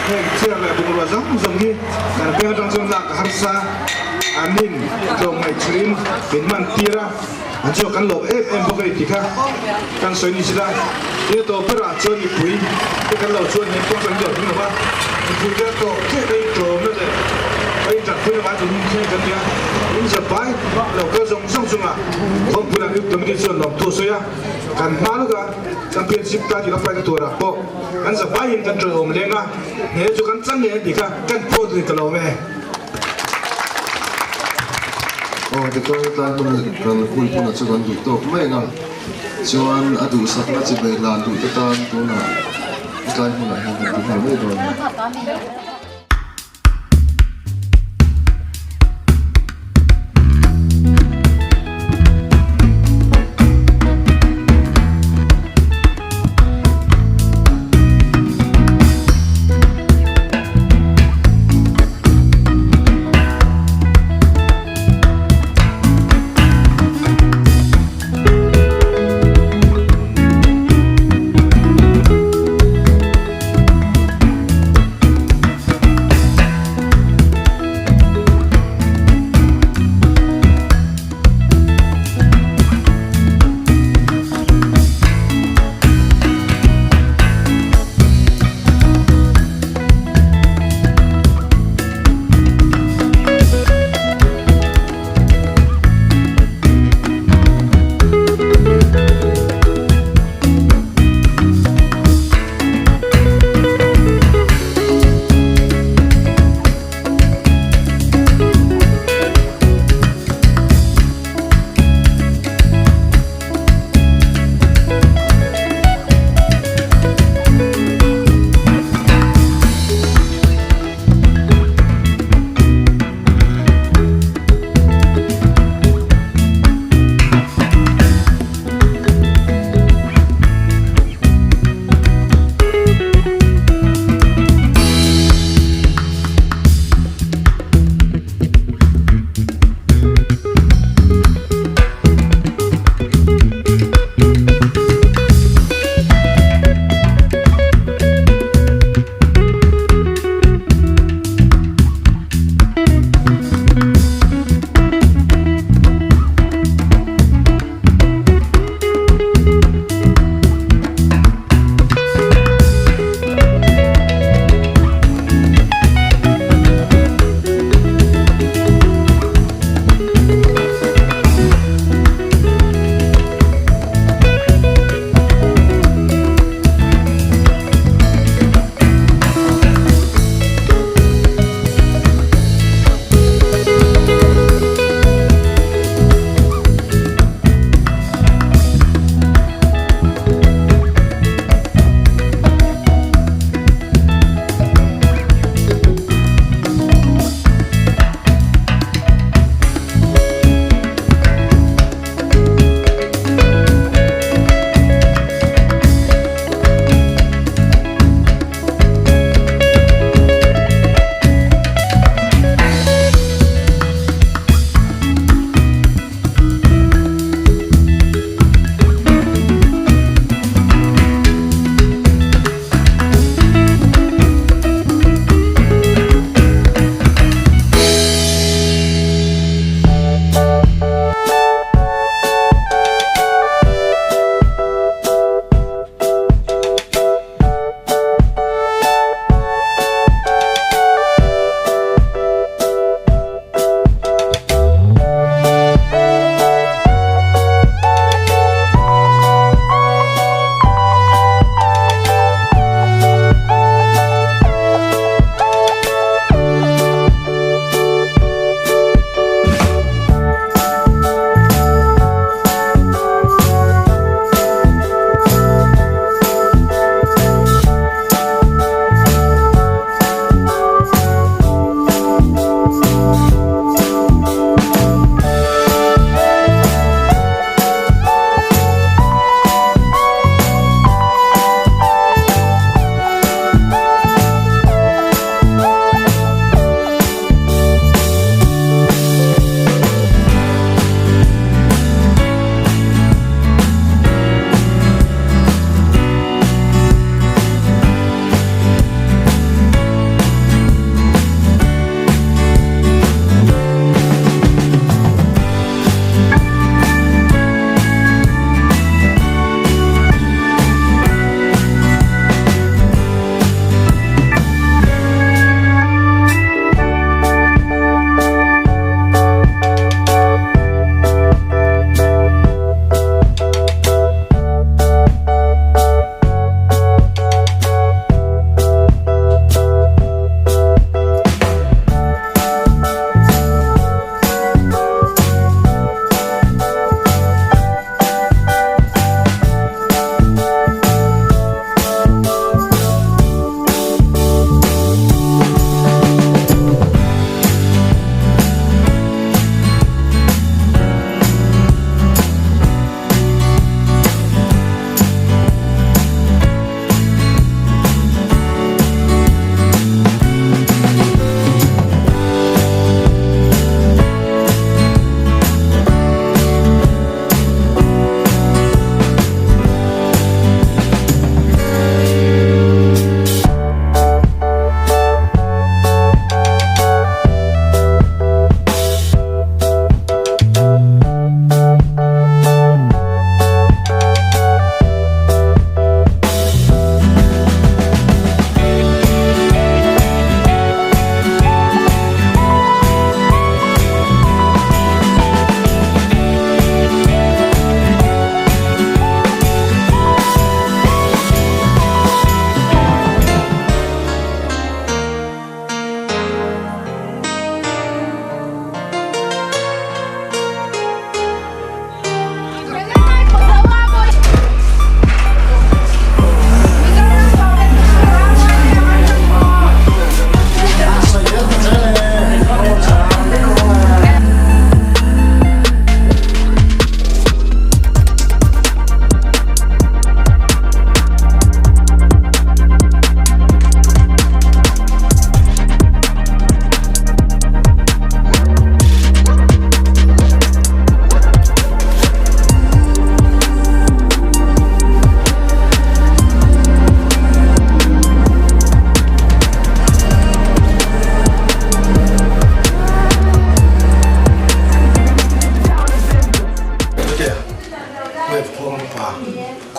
he chira le bu lo zong zong ni kan pe dong chung la ka harsa anin to mai chrin bin man tira anjo kan lo bo ka ti kha kan soi ni sida ye to kira chuan ni pui kan lo chuan ni ko kan jo ni ba ku ga to ke dei to me de ai ta pui ba to ni ke kan ya in sa pai lo ka zong zong chung a không phải là những tấm cái chuyện lòng thua soi á, cần má luôn cả, championship ta chỉ là phải cái thua ra, po, cần sẽ phải hiện cần trở ôm lên á, nếu cho cần chân này thì cần po thì cái lâu mẹ. thì tôi ta cần khui pun là cho cần đủ tốt mấy nè, cho anh ở đủ sạch là chỉ về làm đủ tất tan tôi là cái pun là hàng đủ hàng mấy rồi.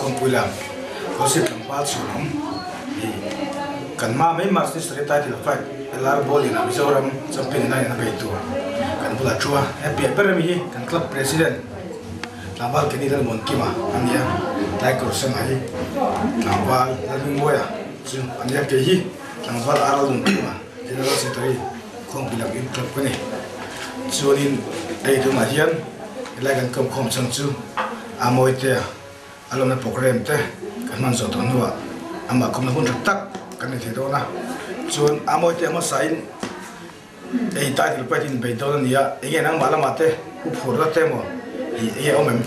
không vui làm có sự làm bao nhiêu lắm cần mà mấy mà sẽ tay thì phải là ball là Mizoram champion này là vậy tu cần pula chua happy permi cần club president làm bao cái này là muốn kia mà anh em lại có sự này làm bao là mình mua à chứ anh em cái gì làm bao là luôn kia mà thế là sẽ tới không bị làm in club cái này cho nên đây tu mà hiền lại cần cầm không sang chú amoy te alom na program te kan man zo ton nuwa ama kom na hun tak kan ni thedo na chuan amoy te ama sain ei ta til patin be do nia enge nang bala mate u phur ra te mo e omem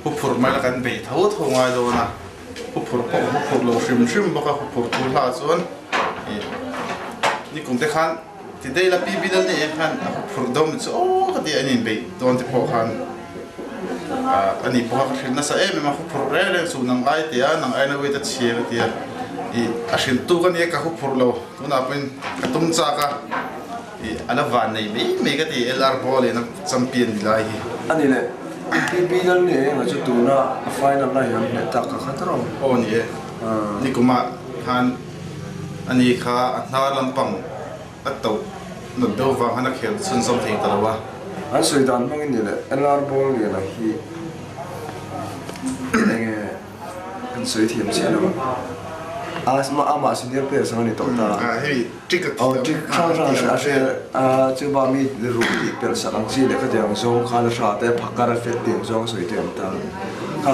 u phur mai la kan be tho tho ngai do na u phur lo shim baka u phur tu la chuan ni kum te khan ti dei la pi bidal ni khan u phur dom chu o ka ti anin be don te po khan ani po ka thil na sa em ma u phur re su nang ai te nang ai na we ta chia ti ashin tu kan ye ka hu phur lo tu na pen ka tum cha ka ala van nei me ka ti LR ball na champion lai hi ani le PB dal ni nga chu tu na final na yan ne ta ka khatro o ni ni kuma han ani kha na lampang atto no do wa hana khel sun som thei talawa an soi dan mangin ni le LR ball ni la hi enge an soi thiam che na ama senior player sang ni tokta hei tik tik khang ase chu ba mi ru ti per sa ang si le ka jang zong khan sha te phakar fet ti zong soi tem ta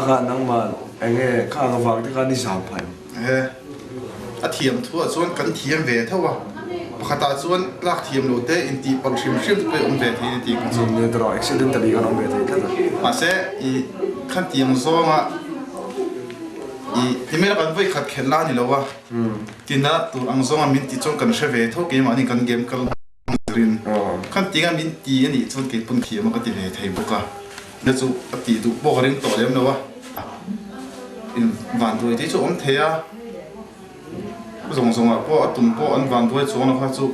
kha nang ma enge kha ga wang te ka ni sam phai a thiam thua chuan kan thiam ve thawa khata chuan lak thiam lo te in ti pal shim pe om ve thi ti kan jin ne dro accidentally kan om ve thi ta ase i khan tiang zonga ti mera kan voi khat khela ni lowa tina tu ang zonga min ti chong kan sheve tho ke mani kan game kal rin kan tinga min ti ani chon ke pun thi ma ka ti ve thei boka na chu ati du bo ring to lem lowa in van doi ti chu om theya zong a po atum po an van doi chu na kha chu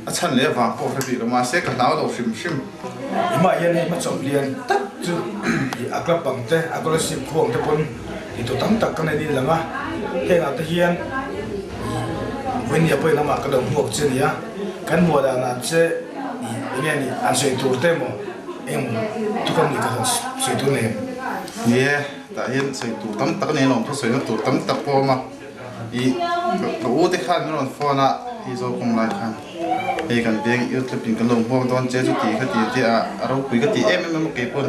a chan le wa po ra bi ma se ka law lo shim ima yan ni ma chom lian tak chu akla pangte akla sip khong te pon itu tam tak kan ni lama he na ta hian wen ya poi lama ka dom huak chen ya kan mo da na che ine ni an sei tur te mo em tu kan ni ka sei tu ne ye ta hian sei tu tam tak ne long thu sei na tur tam tak po ma I ka u te khan ron phone I zo kong lai khan e kan beng youtube pin kan long ho don che chu ti kha ti a ro pui ka ti em ke pon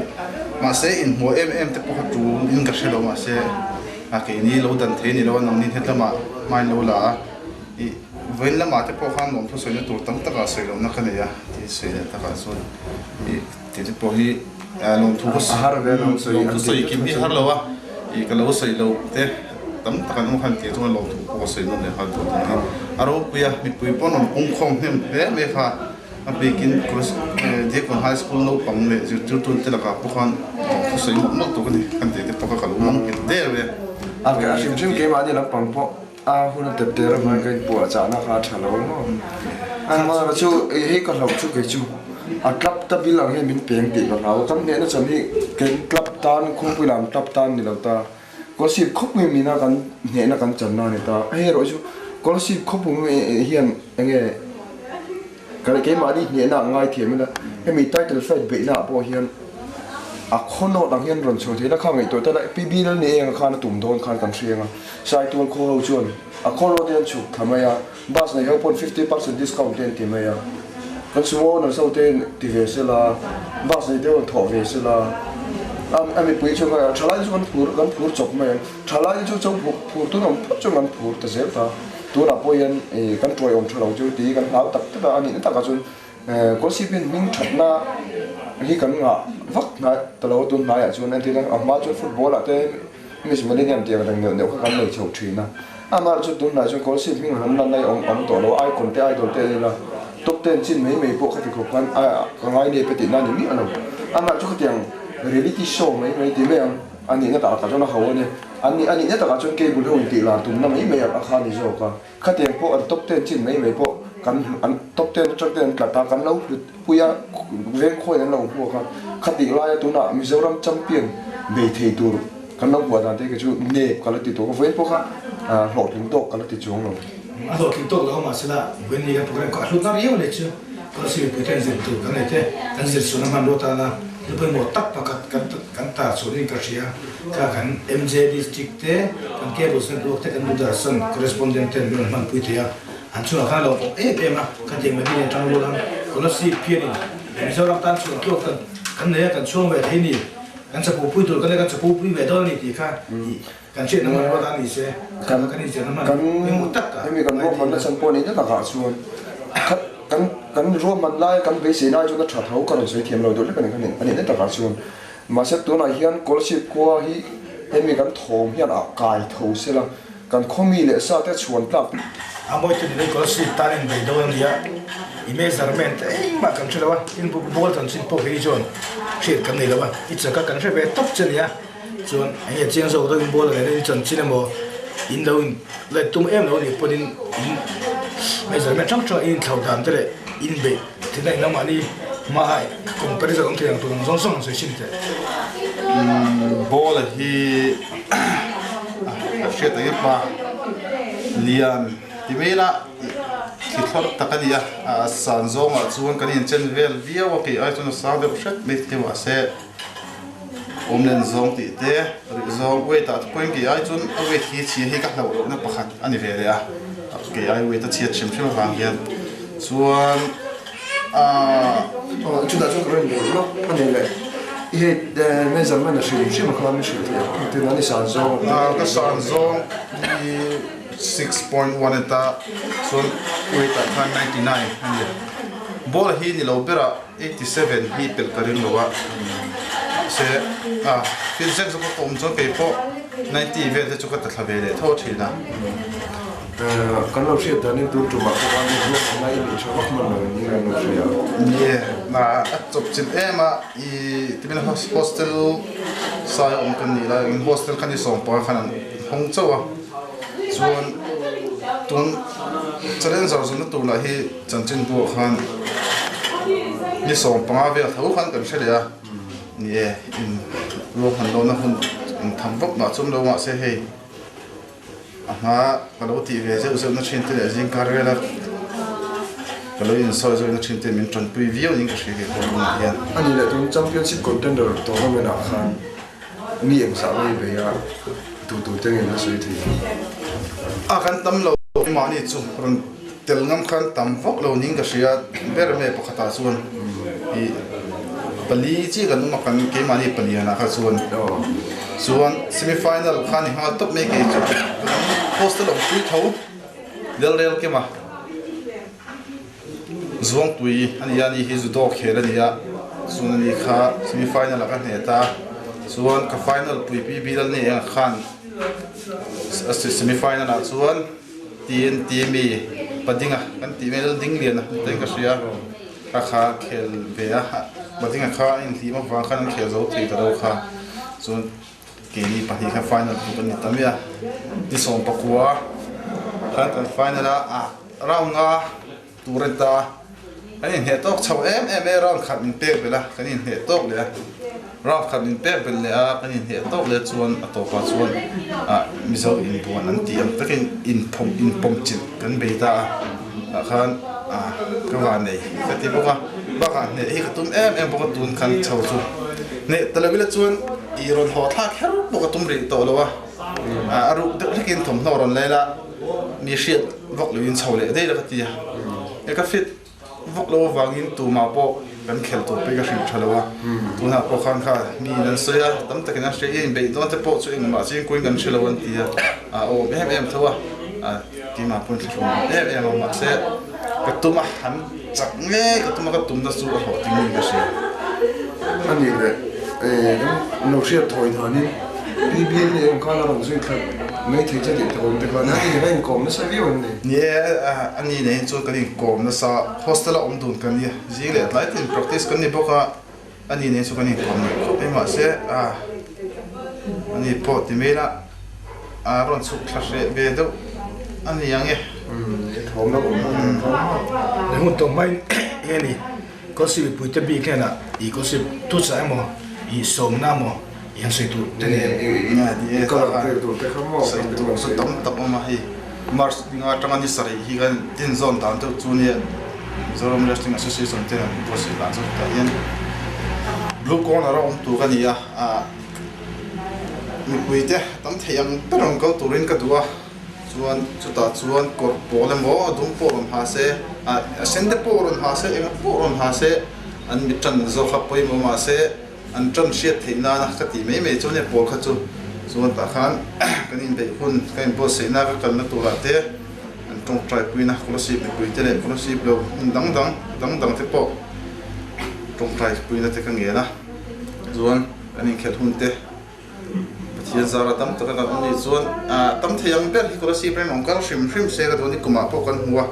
ma se in mo em te po tu in ka shelo ma se a ke ni lo dan the ni lo nang ni the ma mai lo la I wen la ma te po khan long thu sei na tur tam tak a sei lo na kha ne ya ti sei na ta ka so I ti te po hi long thu ko har ve long sei kim hi har lo wa I ka lo sei lo te tam takan mo khan ti chong lo tu ko sei no le hal tu ni aro puya mi pui pon on ong khom hem ve me kha a begin cross de kon high school no pang le ju tu te la ka po khan ko sei mo to ko ni kan te to ka lo mong ki de ve a ga shim ke ma ni la pang po a hun te te ra ma ka pu cha na kha thalo mo an ma ra chu he ka lo chu ke chu a club ta bilang he min peng ti ka lo kam ne na cham hi ke club tan khong pu lam club tan ni lo ta có ship khóc mình mina kan nhẹ na kan chăn na này ta hay rồi chứ có ship khóc mình hiền anh nghe cái mà đi nhẹ na ngay thì mình là cái mình title fight bị na bao hiền à con nó đang hiền rồi số thế là không ngày tôi ta lại PB nó nhẹ anh khăn nó tụm đôn khăn cầm xiên à sai tôi khô hậu chuồn à con nó đen chụp tham ai à bus này help on 50% discount đen thì mày à con số nó sau tên thì về sẽ là bus này đều thọ về sẽ là ami pui chu ga thalai chu kan phur chok mai thalai chu chong phur tu nam phut chu kan phur ta zel ta tu ra poyan e kan troi om thalo chu ti kan hlau tak ta ani ta ka chun ko sipin ming thatna hi kan nga vak na talo tu na ya chun an ti nang amma chu football ate miss millennium ti dang ne ka kan nei chok thina ama chu tu na chu ko sip ming ram na nei om to lo ai kon te idol te la top 10 chin mei po kha ti ko kan a ngai ne pe ti na ni mi alo ama chu khatiang reality show mấy tí mấy anh nhìn cái tạo cho nó hậu này anh nhìn cái tạo cho cái bùn hồn tỷ là tụm năm mấy à khá đi rồi cả các tiền po anh top 10 chín mấy po cắn anh top 10 chắc tiền cả ta cắn lâu bây giờ về khôi nên lâu po cả các tỷ lại tụm nào Mizoram champion be thei tur kan lo kwa dan te ke chu ne kala ti to ko ven po kha lo thing to kala ti chung lo a lo thing to lo ma sila wen ni program ka lu na riu le chu ko si pu ten zen tu kan te kan zer su na man lo ta na lu pe mo tak pa kan ta su ni ka sia ka kan MJ district te kan ke bo sen lo te kan du da san correspondent ten lo man pu te ya an chu ka lo pe ma ka te ma ni tang lo lang ko lo si pi ni mi so ram tan chu ko kan ne kan chung ve the ni kan sa pu pu tu kan sa pu pu ve do ni ti kha kan che na ma lo ta ni se kan ni se na ma kan mu tak ka mi kan ro man na san po ni na ka chuan kan ro man lai kan be se na chu na tha thau kan soi thiam lo do le kan ani ne ta ka chuan ma se tu na hian scholarship ko hi hemi kan thom hian a kai tho se la kan khomi le sa te chuan tlak amoi tu ni scholarship ta len be do ni ya measurement ma kan chula wa in bu bol tan sin po hi jon shit kan nei la wa itsa ka kan be top chen ya chon ai chiang so do in bol le ni chon chin mo in lo in le tum em lo ni podin measurement chang chang in thau dam te in be thi nai na ma ni ma ai comparison thang tu song song so shin te bol hi shit ai pa lian timela ki thor takania sanzong a chuan kan in chen vel viaw ki ai chun sa be shet me ti wa se omlen zong ti te zong we ta point ki ai chun a we thi chi hi ka hlo na pakhat ani ve ya ki ai we ta chi chim chim wang hian chuan chu da chu ren le no ani le he de measurement na shim shim kha mi shim te na ni sanzong ka sanzong 6.1 eta so weight at 99 and ball hi ni lo bera 87 hi pel karin lo wa se fil sek zo ko umzo pe po 90 ve chu ka ta thlabe le tho thina kan lo shit da ni tu tu ma ko ni lo na i ni chwa ma no ni ga no shia ye na atop chin ema I timin hostel sai kan ni la in hostel kan ni som pa khanan hong chawa chuan tun chalen zar zun tu la hi chanchin bu khan ni som panga ve thau khan kan shelia ni in lo han lo na hun tham vok ma chum lo ma se he aha kalo ti ve se usem na chin te le jing kar ve la kalo in so zo na chin te min tron preview ning ka shi ke ko hian ani le tun championship contender to ho me na khan ni em sa mai be ya tu te nge na soi thi kan tam lo ma ni chu ron tel ngam khan tam vok lo ning ka sia ber me pakhata chuan I pali chi kan ma kan ke ma ni pali na kha chuan semi final khan ha top me ke chu hostel of three thau del rel ke ma zuang tui ani yani hi zu do khela ni ya chuan ni kha semi final ka ne ta chuan ka final pui pi bi dal ni khan semi final a chuan TNTM padinga kan timel ding lian te ka sia ka kha khel be a padinga kha in thi ma wa khan khel zo thei taro kha chuan ke ni pa hi kha final ku ni tamia ni som pa kwa kan final a round nga turenta ani he tok chau em round khat min pe bela kan in he tok le round khat min pe bel le a kan in he tok le chuan a to pa chuan mizo in buan an ti am takin in pom chin kan be ta khan ka wa nei ka ti boka ba ka ne hi ka tum em boka tun khan chau chu ne talabila chuan I ron ho thak her boka tum ri to lowa aru takin thom no ron lela mi shiat vok luin chau le dei la ka ti e ka fit vok lo wangin tu ma po kan khel to pe ka hrim thalawa tuna po khan kha mi nan soya tam takin a shre in be don te po chu in ma chin kuin kan shelawan ti o em thawa ti ma pun thlu em ma se ka tuma ham chak nge ka tuma ka tum da su ho ti mi ka se ani le no shia thoi thani BBL ne ka la ron zui khat mai thei cha de to te ba na ni ren kom na sa vi on ni ani ne chu ka ni kom na sa hostel a dun kan ni ji le lai tin practice kan ni boka ani ne chu kan ni kom ni ma se ani po ti mela ron su khlashe be do ani yang e thom na ne hun to mai ni ko si pu te bi kana I ko si tu sa mo I som na mo yan sei tu tene nga di ka tu te khamo sei tu so tam tam ma hi mars nga tanga ni sari hi gan tin zone tan tu chu ni zorom resting association te ko si la so ta yan blue corner ro tu ka ni ya mi puite tam theyang perong ko turin ka duwa chuan chuta chuan kor polem mo dum polem ha se sende polem ha se eng polem ha se an mi tan zo khapoi mo ma se an tram shiat theina na khati me me chu ne pol kha chu chuan ta khan kanin be hun kain bo se na ka kal na tu la te an tong trai puina khosi me puite le khosi lo dang te po tong trai puina te ka nge na chuan kanin khel hun te thiên zara tam taka kan ni chuan tam theyang ber hi khosi prem ongkal shrim se ga doni kuma po kan huwa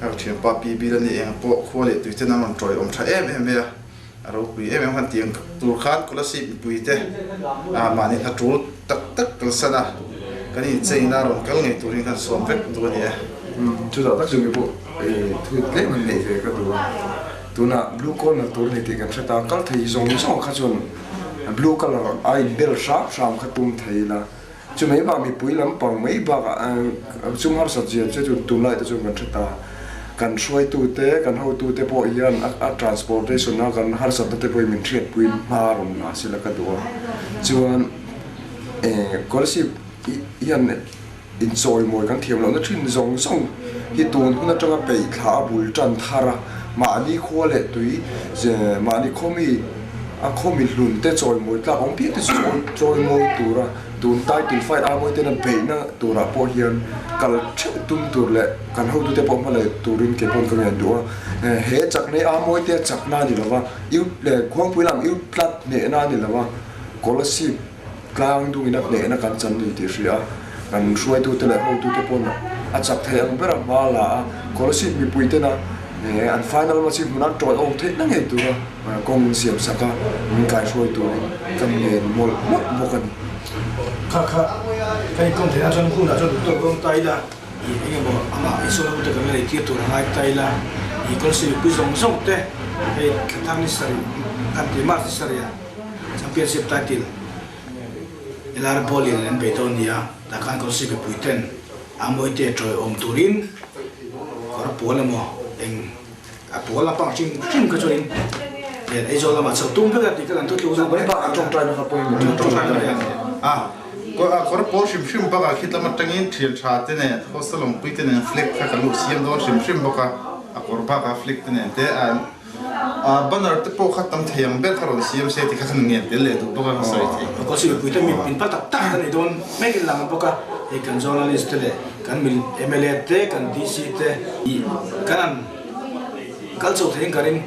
ha thim pa pi bi ni eng po khole tu te nan troi om tha em ya aro pi em han tiang tur khan khosi pui te mani hatu tak kal sana kani cheina ron kal ngai turin kan som vek tu ni chu da tak chu mi po thu le man nei ve ka tu na blue corner tur ni ti kan thata kal thei zong kha chun blue color ai bel sharp khatum thaila chu mai ba mi pui lam pang mai ba chung har sa je chu tu lai ta chu kan thata kan shuai tu te kan ho tu te po yan a transportation na kan har sa te po min thiat puin ma ron na sila ka do chuan scholarship yan enjoy moi kan thiam lo na thin zong song hi tun na tanga pe kha bul tan thara ma ni khole tui je ma ni khomi a khomi hlun te choi moi tla ong pi te choi moi tura tun tai til fight a moi te na be na tura po hian kal theu tum tur le kan ho tu te pom le turin ke pon kan do he chak ne a moi te chak na ni lawa yu le khong pui lam yu plat ne na ni lawa scholarship klang du ina ne na kan chan ni ti ria kan shuai tu te le ho tu te pon a chak the ang bera wala scholarship mi pui te na an final ma chi munan troi ong the na ngai tu kong siam saka min kai shuai tu kam nge mol mo kan kha kai kom the na chan ku na chan tu kom tai la i nge bo ama iso na tu ka me ti tu na tai la i kol si pu zong zong te e khatang ni sari kan ti ma sari ya championship title elar bolin en betonia ta kan kol si pu ten amoi te troi om turin kor pole mo eng a pola pang chim ka chorin den ai zola ma chau tum ka ti ka kan tu tu za ba a tong trai na khapoi tong trai na ko po shim ba ka khitla ma tangin thil tha te ne hostelong pui te ne flex ka ka lu siam do shim ba ka a kor ba ka flex te ne te banner te po khatam theyang ber tharon siam se ti khan nge te le du ba ka sai ti ko si pui te mi pin pa tak tak ne don me ki lang ba ka e kan journalist le kan mil MLA te kan DC te i kan culture thing karin